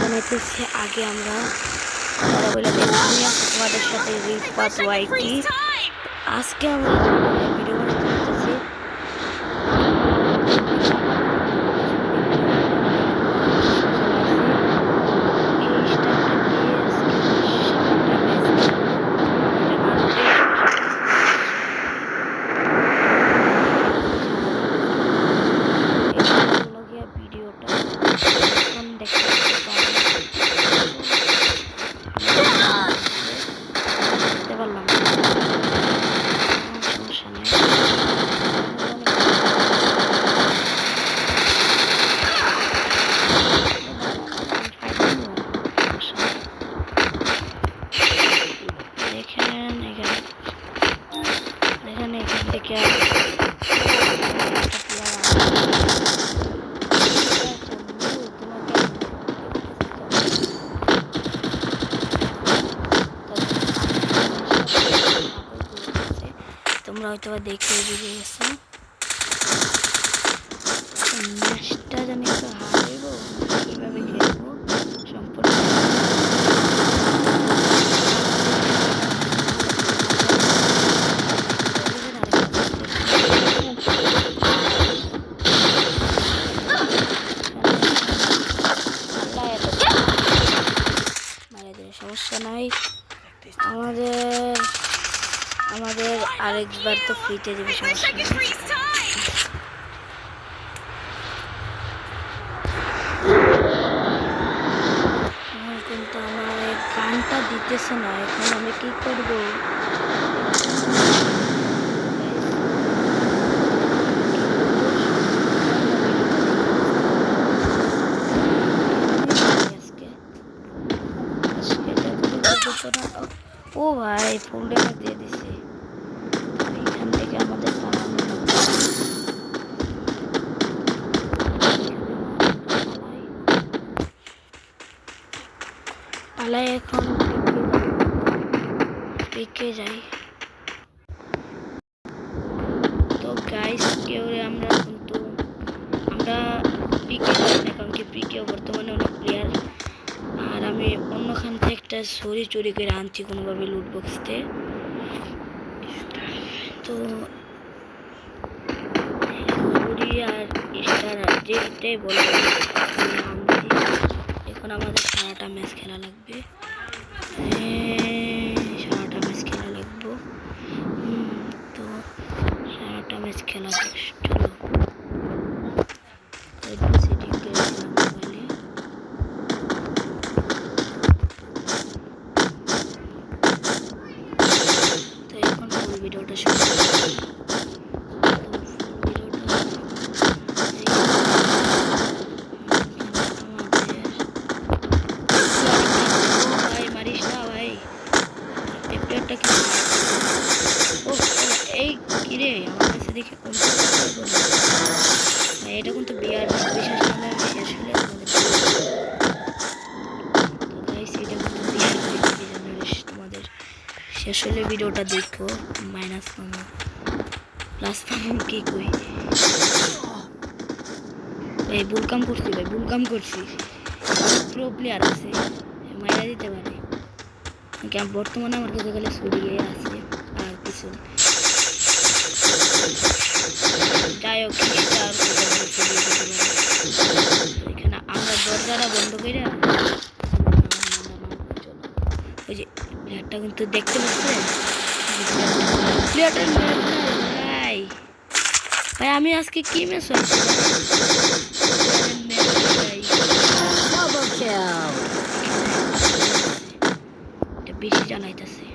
বানাইতেছি। আগে আমরা কথা বলে দেখি। আমি আছি তোমাদের সাথে রিফাত ওয়াইটি। আজকে আমরা ভিডিও বানাইতেছি। ভিডিওটা এখন দেখতে পারলাম সমস্যা নেই। দেখেন এখানে এখান থেকে তোমরা হয়তো দেখে বুঝে গেছো। ম্যাচটা জানি তো হারব, কীভাবে খেলবো সম্পূর্ণ সমস্যা নাই। আমাদের আরেকবার তো ফ্রিতে দেবে, সমস্যা নেই। কিন্তু আমার গানটা দিতেছে না, এখন আমি কি করব? ও ভাই ফুল ড্যামেজ দিয়ে দিছে। এখান থেকে আমাদের পালাই এখন পিকে যাই। তো গাইস কেউ আমরা পিকে যাই না, কারণ কি পিকেও বর্তমানে অনেক প্লেয়ার। আর আমি অন্যখান থেকে একটা চুরি করে আনছি কোনোভাবে লুট বক্সতে। তো চুরি আর স্টার যেটাই বলবো আনছি। এখন আমাদের সারাটা ম্যাচ খেলা লাগবে, সারাটা ম্যাচ খেলা লাগবো। তো সারাটা ম্যাচ খেলা চলো। ভিডিওটা শুরু মারিস না ভাই, এই কিরে আমার কাছে দেখে এটা কিন্তু বিয়ার বিশেষ নামে শেষ হলে তোমাদের শেষ হলে ভিডিওটা দেখো। মাইনাস পাবো প্লাস পাবো কি কই ভাই, ভুল কাম করছি প্রো প্লেয়ার আছে, মাইরা দিতে পারে। বর্তমানে আমার কাছে গেলে ছড়িয়ে আছে আর কিছু যাই হোক, এখানে আমরা দরজাটা বন্ধ করে ওই যে প্লেয়ারটা কিন্তু দেখতে পাচ্ছেন, ভাই ভাই আমি আজকে কি ম্যাচ হয়েছে বেশি জানাইতেছে,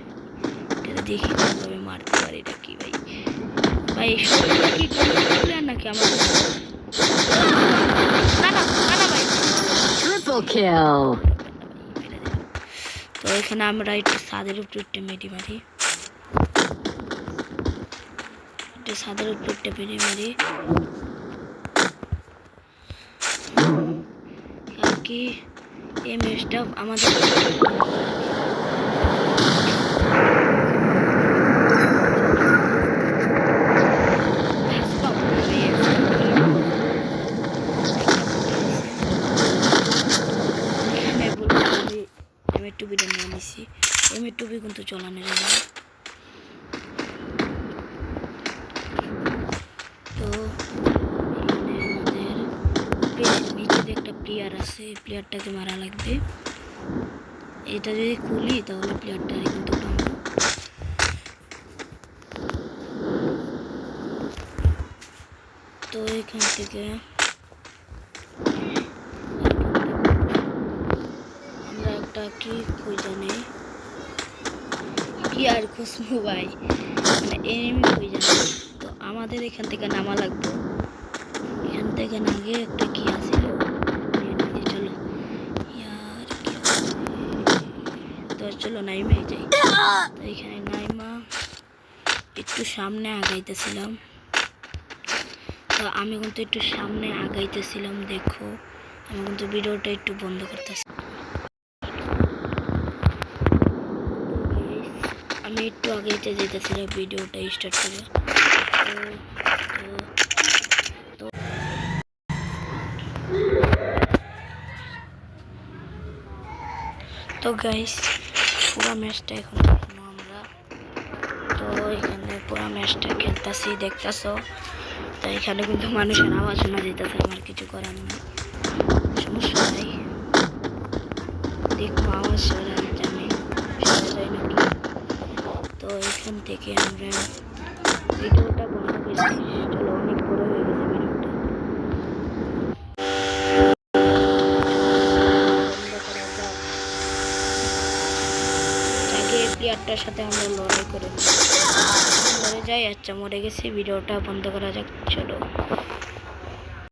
এটা দেখি কিভাবে মারতে পারি। এটা কি ভাই ভাই সবগুলো কি প্লেয়ার নাকি আমার? না ভাই ট্রিপল কিল। তো এখানে আমরা একটু ছাদের উপর একটা মেডি মারি, ছাদের উপর একটা মেডি মারি। আর কি এই ম্যাচটা আমাদের দিছি। এমএ টুপি কিন্তু চলানো যাবে না। তো এখানে আমাদের নিচে যে একটা প্লেয়ার আছে, এই প্লেয়ারটাকে মারা লাগবে। এটা যদি খুলি তাহলে প্লেয়ারটা কিন্তু পাবো। তো এখান থেকে আমরা একটা কি খুঁজে নেই, কি আর খুঁজবো ভাই, মানে এনিমি খুঁজে নেই। তো আমাদের এখান থেকে নামা লাগবে। এখান থেকে নাগে একটা কি আছে, চলো ইয়ার কি আছে? তো চলো নাইমে যাই। তো এখানে নাইমা একটু সামনে আগাইতেছিলাম। তো আমি কিন্তু একটু সামনে আগাইতেছিলাম, দেখো আমি কিন্তু ভিডিওটা একটু বন্ধ করতেছি। আমি একটু আগাইতে যেতেছিলাম ভিডিওটা স্টার্ট করে। তো গাইস পুরো ম্যাচটা এখন আমরা তো এখানে পুরো ম্যাচটা খেলতেছি, দেখতেছো। তো এখানে কিন্তু মানুষের আওয়াজ শোনা যেতেছে, আমার কিছু করার নেই, সমস্যা নাই। দেখবো আওয়াজ শোনা জানি শোনা যায় নাকি। তো এখান থেকে আমরা ভিডিওটা বন্ধ করেছি। চলো অনেক বড় হয়ে গেছে ভিডিওটা, বন্ধ করা যাক। আগে প্লেয়ারটার সাথে আমরা লড়াই করে মরে যাই। আচ্ছা মরে গেছি, ভিডিওটা বন্ধ করা যাক। চলো।